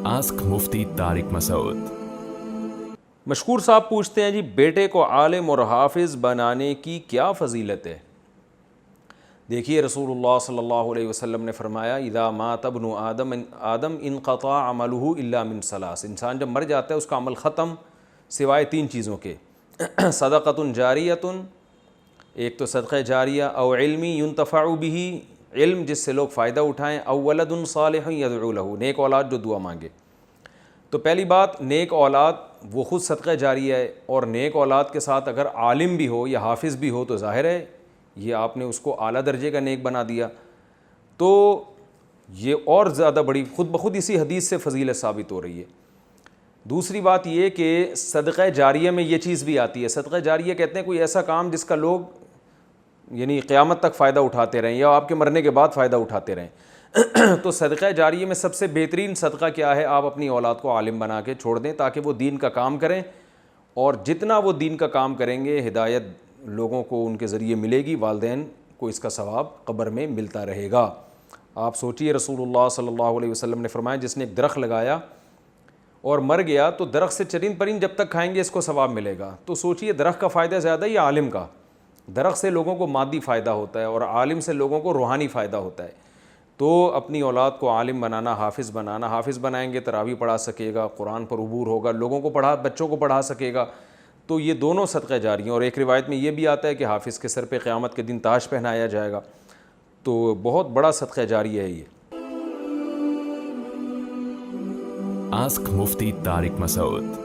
Ask मुफ्ती तारिक मसूद। मशकूर साहब पूछते हैं जी, बेटे को आलिम और हाफिज़ बनाने की क्या फ़जीलत है? देखिए, रसूलुल्लाह सल्लल्लाहु अलैहि वसल्लम ने फरमाया, इज़ा मात इब्नु आदम इनक़ता अमलुहु इल्ला मिन सलास। इंसान जब मर जाता है उसका अमल ख़त्म सिवाय 3 चीज़ों के। सदक़तुन जारियतुन, एक तो सदक़ा जारिया, औ इल्मी युनतफ़अु बिही, इल्म जिससे लोग फ़ायदा उठाएँ, औ वलदुन सालिहुन यदउ लहू, नेक औलाद जो दुआ मांगे। तो पहली बात, नेक औलाद वो ख़ुद सदक़ा जारिया है, और नेक औलाद के साथ अगर आलिम भी हो या हाफिज़ भी हो तो ज़ाहिर है ये आपने उसको आला दर्जे का नेक बना दिया। तो ये और ज़्यादा बड़ी ख़ुद बख़ुद इसी हदीस से फ़जीलत साबित हो रही है। दूसरी बात ये कि सदक़ा जारिया में ये चीज़ भी आती है। सदक़ा जारिया कहते हैं कोई ऐसा काम जिसका लोग यानी क़यामत तक फ़ायदा उठाते रहें या आपके मरने के बाद फ़ायदा उठाते रहें। तो सदक़ा जारिया में सबसे बेहतरीन सदक़ा क्या है? आप अपनी औलाद को आलिम बना के छोड़ दें ताकि वो दीन का काम करें, और जितना वो दीन का काम करेंगे हिदायत लोगों को उनके ज़रिए मिलेगी, वालिदैन को इसका सवाब क़ब्र में मिलता रहेगा। आप सोचिए, रसूलुल्लाह सल्लल्लाहु अलैहि वसल्लम ने फरमाया, जिसने एक दरख्त लगाया और मर गया तो दरख्त से चरिंद परिंद जब तक खाएंगे इसको सवाब मिलेगा। तो सोचिए, दरख्त का फ़ायदा ज़्यादा या आलिम का? दरख्त से लोगों को मादी फ़ायदा होता है और आलिम से लोगों को रूहानी फ़ायदा होता है। तो अपनी औलाद को आलिम बनाना, हाफिज़ बनाना, हाफिज़ बनाएंगे तरावी पढ़ा सकेगा, कुरान पर उबूर होगा, लोगों को बच्चों को पढ़ा सकेगा। तो ये दोनों सदक़ा जारी हैं। और एक रिवायत में ये भी आता है कि हाफिज़ के सर पे क़यामत के दिन ताज पहनाया जाएगा। तो बहुत बड़ा सदक़ा जारी है ये। आस्क मुफ्ती तारिक मसूद।